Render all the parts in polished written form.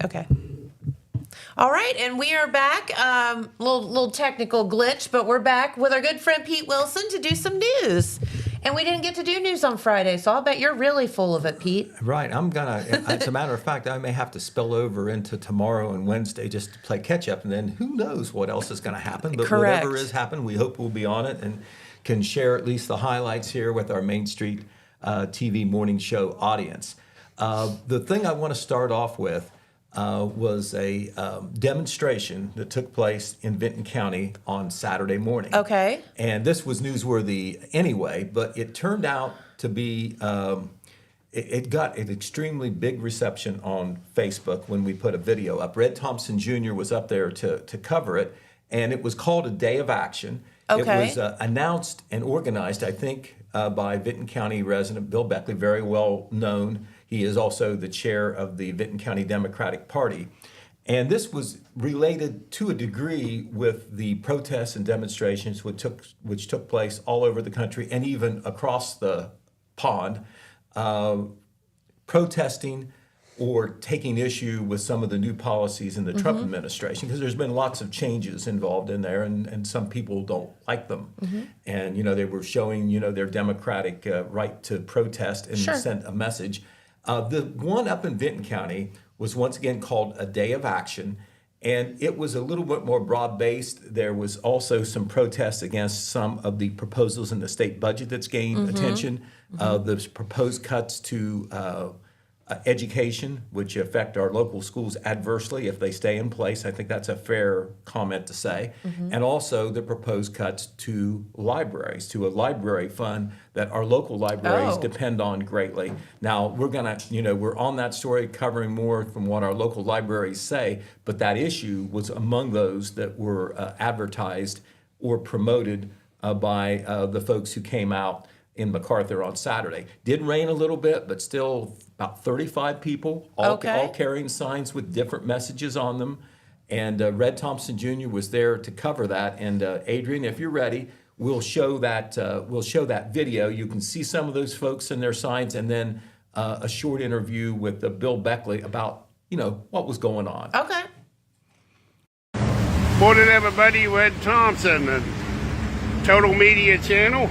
Okay. All right, and we are back. Little technical glitch, but we're back with our good friend Pete Wilson to do some news. And we didn't get to do news on Friday, so I'll bet you're really full of it, Pete. Right. I'm going to, as a matter of fact, I may have to spill over into tomorrow and Wednesday just to play catch up. And then who knows what else is going to happen. But Correct. whatever has happened, we hope we'll be on it and can share at least the highlights here with our Main Street TV morning show audience. The thing I want to start off with was a demonstration that took place in Vinton County on Saturday morning. Okay. And this was newsworthy anyway, but it turned out to be, it got an extremely big reception on Facebook when we put a video up. Red Thompson Jr. was up there to cover it, and it was called a Day of Action. Okay. It was announced and organized, I think, by Vinton County resident Bill Beckley, very well known. He is also the chair of the Vinton County Democratic Party. And this was related to a degree with the protests and demonstrations which took place all over the country and even across the pond, protesting or taking issue with some of the new policies in the Trump administration, because there's been lots of changes involved in there, and some people don't like them. And, they were showing, their democratic right to protest and sent a message. The one up in Vinton County was once again called a Day of Action, and it was a little bit more broad-based. There was also some protests against some of the proposals in the state budget that's gained attention. The proposed cuts to education, which affect our local schools adversely if they stay in place. I think that's a fair comment to say. And also the proposed cuts to libraries, to a library fund that our local libraries depend on greatly. Now, we're on that story covering more from what our local libraries say, but that issue was among those that were advertised or promoted by the folks who came out in MacArthur on Saturday. Did rain a little bit, but still about 35 people, all carrying signs with different messages on them. And Red Thompson Jr. was there to cover that. And Adrian, if you're ready, we'll show that video. You can see some of those folks and their signs, and then a short interview with Bill Beckley about what was going on. Okay. Morning, everybody. Red Thompson, the Total Media Channel,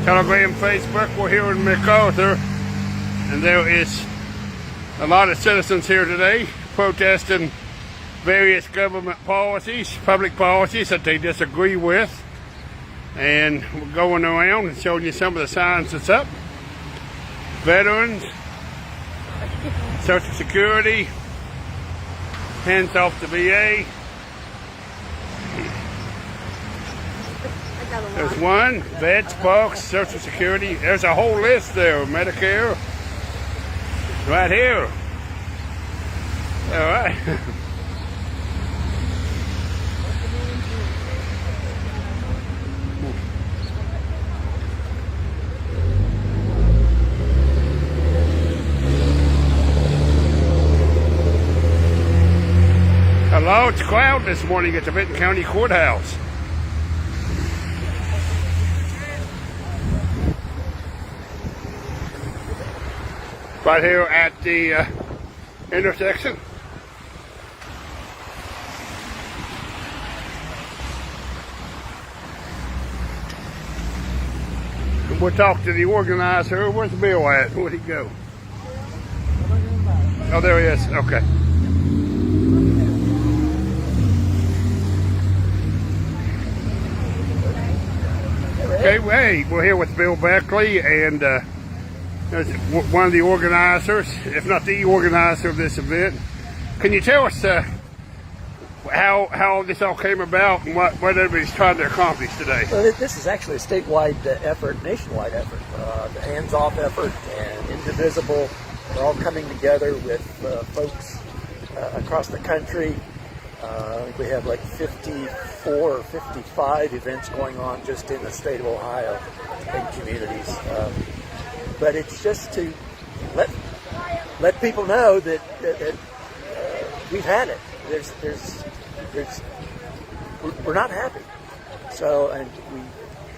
Telegram, Facebook. We're here in MacArthur, and there is a lot of citizens here today protesting various government policies, public policies that they disagree with. And we're going around and showing you some of the signs that's up. Veterans, Social Security, hands off the VA. There's one, Vets, Parks, Social Security. There's a whole list there, Medicare. Right here. All right. A large crowd this morning at the Vinton County Courthouse. Right here at the intersection. We'll talk to the organizer. Where's Bill at? Where'd he go? Oh, there he is. Okay. Okay, hey, we're here with Bill Beckley, and one of the organizers, if not the organizer of this event. Can you tell us how this all came about and what everybody's trying to accomplish today? Well, this is actually a statewide effort, nationwide effort, the hands-off effort and Indivisible. We're all coming together with folks across the country. I think we have like 54 or 55 events going on just in the state of Ohio in communities. But it's just to let people know that we've had it. We're not happy. So, and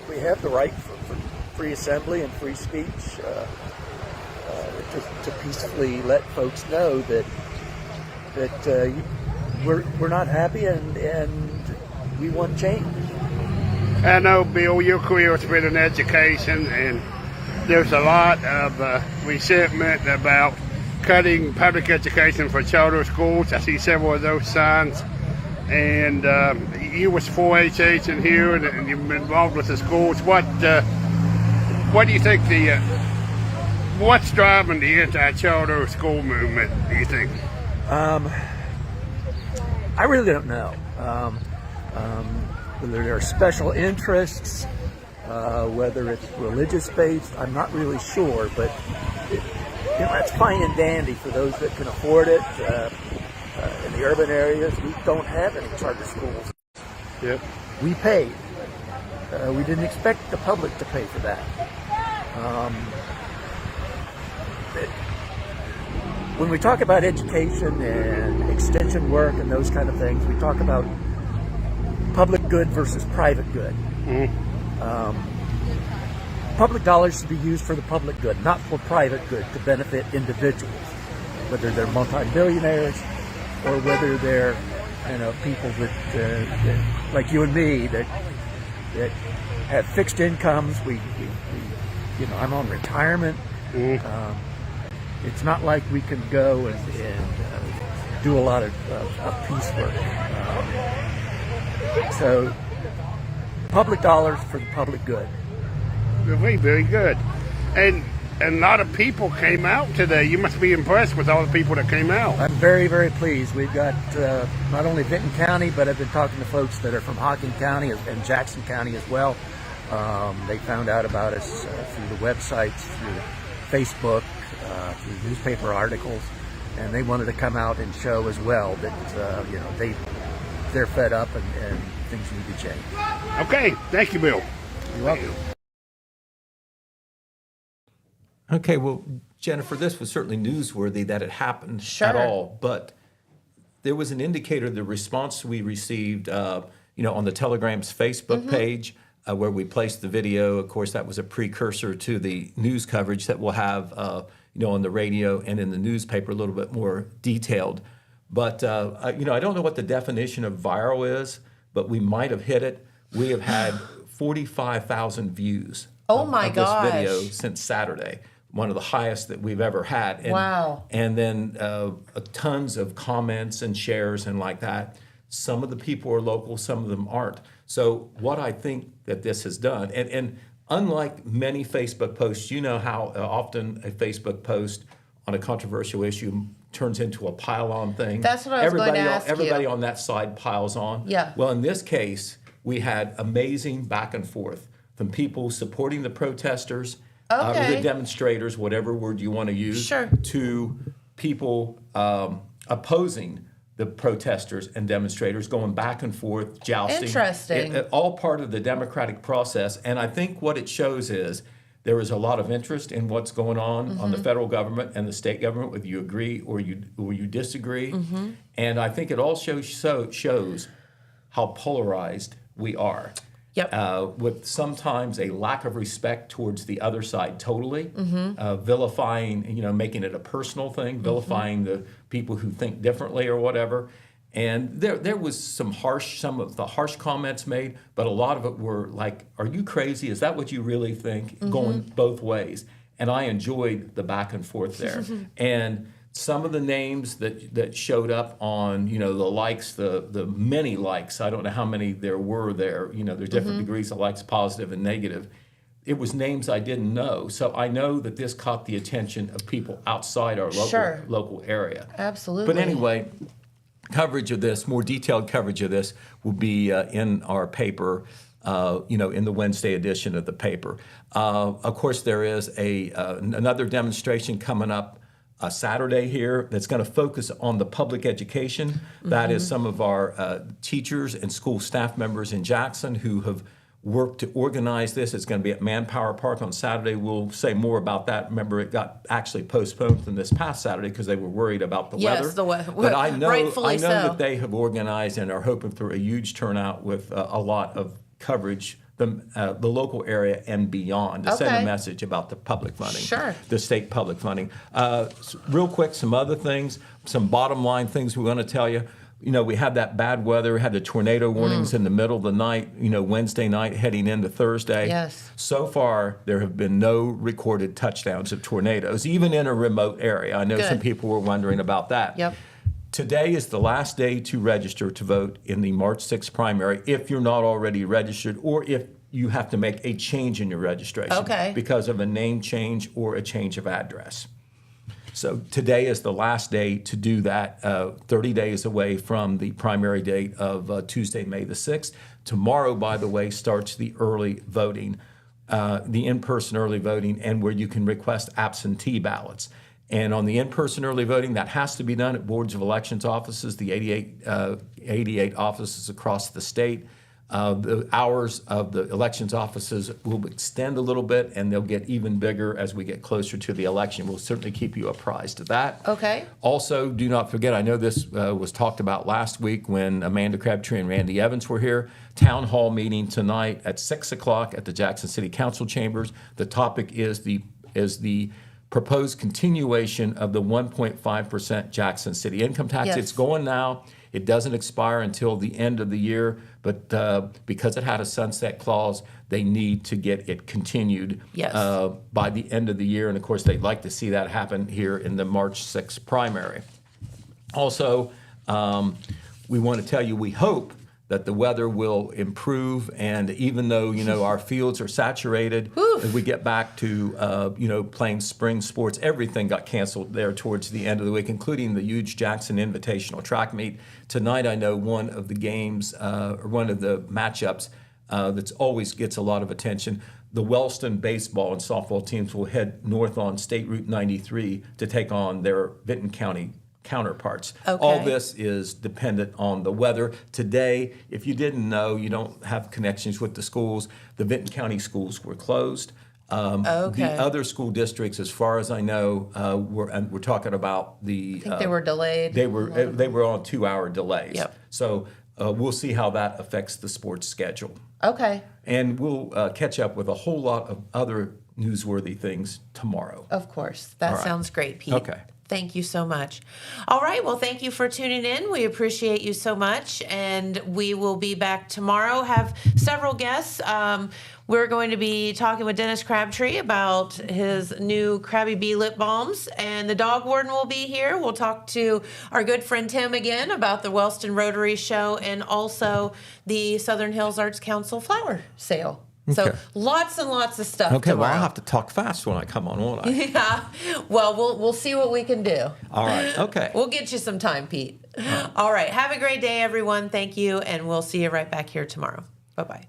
we have the right for free assembly and free speech to peacefully let folks know that that we're not happy, and we want change. I know, Bill, your career has been in education, and there's a lot of resentment about cutting public education for charter schools. I see several of those signs. And you was 4-H agent here, and you've been involved with the schools. What do you think what's driving the anti-charter school movement, do you think? I really don't know. Whether there are special interests, whether it's religious-based, I'm not really sure. But that's fine and dandy for those that can afford it. In the urban areas, we don't have any charter schools. Yep. We paid. We didn't expect the public to pay for that. When we talk about education and extension work and those kind of things, we talk about public good versus private good. Public dollars should be used for the public good, not for private good to benefit individuals, whether they're multi-billionaires or whether they're people that like you and me that have fixed incomes. We I'm on retirement. It's not like we can go and do a lot of piecework. So public dollars for the public good. Very, very good. And a lot of people came out today. You must be impressed with all the people that came out. I'm very, very pleased. We've got not only Vinton County, but I've been talking to folks that are from Hocking County and Jackson County as well. They found out about us through the websites, through Facebook, through newspaper articles, and they wanted to come out and show as well that they're fed up and things need to change. Okay, thank you, Bill. You're welcome. Okay, well, Jennifer, this was certainly newsworthy that it happened Sure. at all, but there was an indicator, the response we received, on the Telegram's Facebook page, where we placed the video. Of course, that was a precursor to the news coverage that we'll have, on the radio and in the newspaper, a little bit more detailed. But, I don't know what the definition of viral is, but we might have hit it. We have had 45,000 views Oh my of this video gosh. since Saturday. One of the highest that we've ever had. And, Wow. And then tons of comments and shares and like that. Some of the people are local, some of them aren't. So what I think that this has done, and unlike many Facebook posts, you know how often a Facebook post on a controversial issue turns into a pile-on thing. That's what I was going to ask you. Everybody on that side piles on. Yeah. Well, in this case, we had amazing back and forth from people supporting the protesters, Okay. the demonstrators, whatever word you want to use, Sure. to people opposing the protesters and demonstrators, going back and forth, jousting. Interesting. All part of the democratic process. And I think what it shows is there is a lot of interest in what's going on the federal government and the state government, whether you agree or you disagree. And I think it also shows how polarized we are. Yep. With sometimes a lack of respect towards the other side totally, vilifying, making it a personal thing, vilifying the people who think differently or whatever. And there was some of the harsh comments made, but a lot of it were like, are you crazy? Is that what you really think? Going both ways. And I enjoyed the back and forth there. And some of the names that showed up on, the likes, the many likes, I don't know how many there were there. There's different degrees of likes, positive and negative. It was names I didn't know. So I know that this caught the attention of people outside our Sure. local area. Absolutely. But anyway, more detailed coverage of this will be in our paper, in the Wednesday edition of the paper. Of course, there is another demonstration coming up Saturday here that's going to focus on the public education. That is some of our teachers and school staff members in Jackson who have worked to organize this. It's going to be at Manpower Park on Saturday. We'll say more about that. Remember, it got actually postponed from this past Saturday because they were worried about the weather. Yes, the weather. But I know Rightfully so. that they have organized and are hoping for a huge turnout with a lot of coverage, the local area and beyond, to send Okay. a message about the public funding, Sure. the state public funding. Real quick, some other things. some bottom line things we want to tell you. We had that bad weather, had the tornado warnings in the middle of the night, Wednesday night heading into Thursday. Yes. So far, there have been no recorded touchdowns of tornadoes, even in a remote area. I know Good. some people were wondering about that. Yep. Today is the last day to register to vote in the March 6th primary if you're not already registered, or if you have to make a change in your registration Okay. because of a name change or a change of address. So today is the last day to do that, 30 days away from the primary date of Tuesday, May the 6th. Tomorrow, by the way, starts the early voting, the in-person early voting, and where you can request absentee ballots. And on the in-person early voting, that has to be done at boards of elections offices, the 88 offices across the state. The hours of the elections offices will extend a little bit, and they'll get even bigger as we get closer to the election. We'll certainly keep you apprised of that. Okay. Also, do not forget, I know this was talked about last week when Amanda Crabtree and Randy Evans were here. Town hall meeting tonight at 6 o'clock at the Jackson City Council chambers. The topic is the proposed continuation of the 1.5% Jackson City income tax. Yes. It's going now. It doesn't expire until the end of the year, but because it had a sunset clause, they need to get it continued Yes. by the end of the year. And of course, they'd like to see that happen here in the March 6th primary. Also, we want to tell you, we hope that the weather will improve, and even though our fields are saturated, as we get back to playing spring sports, everything got canceled there towards the end of the week, including the huge Jackson Invitational track meet. Tonight, I know one of the games or one of the matchups that's always gets a lot of attention. The Wellston baseball and softball teams will head north on State Route 93 to take on their Vinton County counterparts. Okay. All this is dependent on the weather. Today, if you didn't know, you don't have connections with the schools, the Vinton County schools were closed. Okay. The other school districts, as far as I know, we're talking about the. I think they were delayed. They were on 2-hour delays. Yep. So we'll see how that affects the sports schedule. Okay. And we'll catch up with a whole lot of other newsworthy things tomorrow. Of course. That All right. sounds great, Pete. Okay. Thank you so much. All right. Well, thank you for tuning in. We appreciate you so much. And we will be back tomorrow. Have several guests. We're going to be talking with Dennis Crabtree about his new Krabby Bee lip balms. And the dog warden will be here. We'll talk to our good friend Tim again about the Wellston Rotary Show and also the Southern Hills Arts Council flower sale. So Okay. lots and lots of stuff Okay, tomorrow. well, I'll have to talk fast when I come on, won't I? Yeah. Well, we'll see what we can do. All right, okay. We'll get you some time, Pete. All right. Have a great day, everyone. Thank you, and we'll see you right back here tomorrow. Bye-bye.